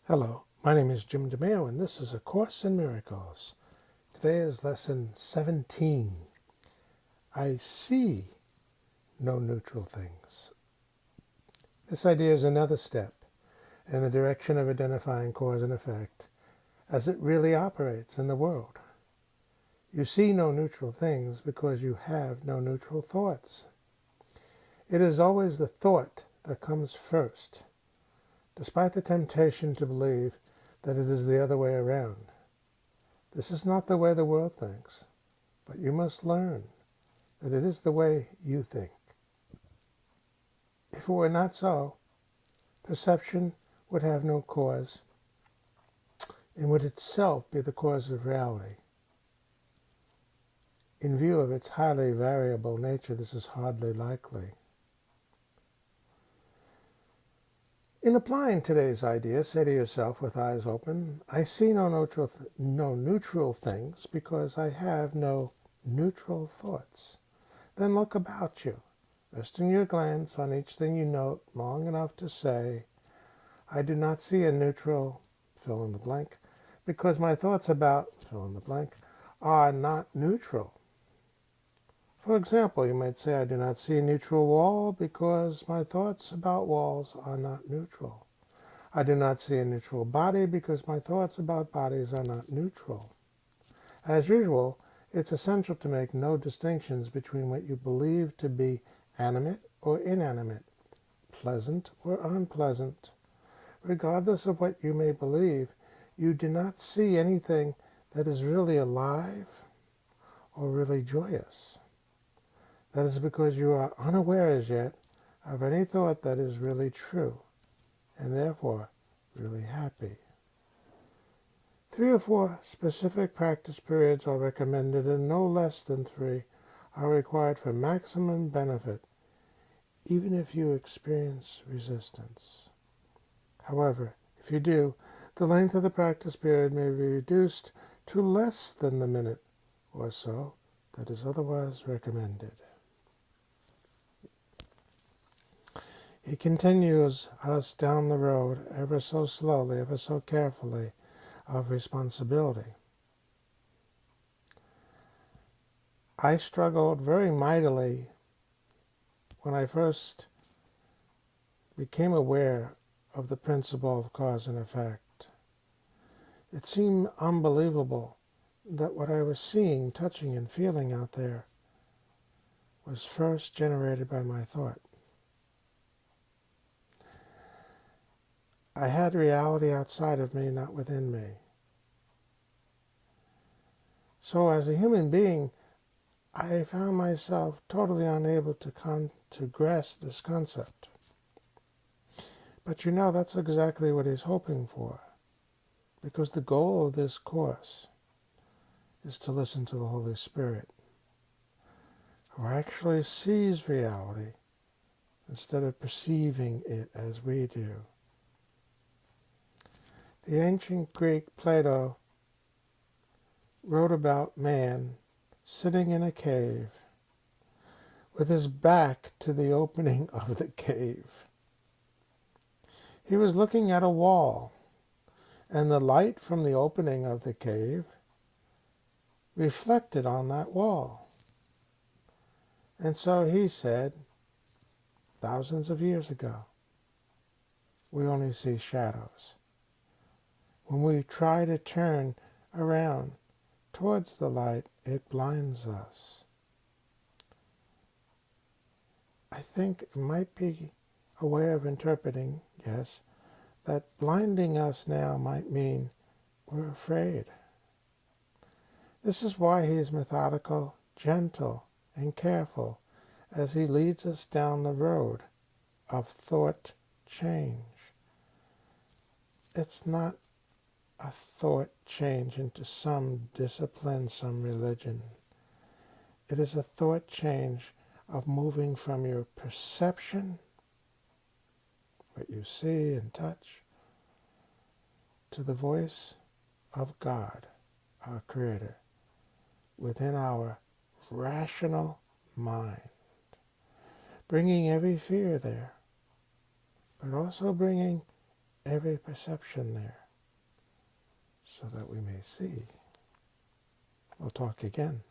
Hello, my name is Jim DeMeo, and this is A Course in Miracles. Today is lesson 17. I see no neutral things. This idea is another step in the direction of identifying cause and effect as it really operates in the world. You see no neutral things because you have no neutral thoughts. It is always the thought that comes first, despite the temptation to believe that it is the other way around. This is not the way the world thinks, but you must learn that it is the way you think. If it were not so, perception would have no cause and would itself be the cause of reality. In view of its highly variable nature, this is hardly likely. In applying today's idea, say to yourself with eyes open, I see no neutral things because I have no neutral thoughts. Then look about you, resting your glance on each thing you note long enough to say, I do not see a neutral fill in the blank because my thoughts about fill in the blank are not neutral. For example, you might say, I do not see a neutral wall because my thoughts about walls are not neutral. I do not see a neutral body because my thoughts about bodies are not neutral. As usual, it's essential to make no distinctions between what you believe to be animate or inanimate, pleasant or unpleasant. Regardless of what you may believe, you do not see anything that is really alive or really joyous. That is because you are unaware as yet of any thought that is really true, and therefore really happy. 3 or 4 specific practice periods are recommended, and no less than 3 are required for maximum benefit, even if you experience resistance. However, if you do, the length of the practice period may be reduced to less than the minute or so that is otherwise recommended. He continues us down the road ever so slowly, ever so carefully, of responsibility. I struggled very mightily when I first became aware of the principle of cause and effect. It seemed unbelievable that what I was seeing, touching, and feeling out there was first generated by my thought. I had reality outside of me, not within me. So as a human being, I found myself totally unable to grasp this concept. But that's exactly what he's hoping for, because the goal of this course is to listen to the Holy Spirit, who actually sees reality instead of perceiving it as we do. The ancient Greek Plato wrote about man sitting in a cave with his back to the opening of the cave. He was looking at a wall, and the light from the opening of the cave reflected on that wall. And so he said, thousands of years ago, we only see shadows. When we try to turn around towards the light, it blinds us. I think it might be a way of interpreting, yes, that blinding us now might mean we're afraid. This is why he is methodical, gentle, and careful as he leads us down the road of thought change. It's not a thought change into some discipline, some religion. It is a thought change of moving from your perception, what you see and touch, to the voice of God, our Creator, within our rational mind, bringing every fear there, but also bringing every perception there so that we may see. We'll talk again.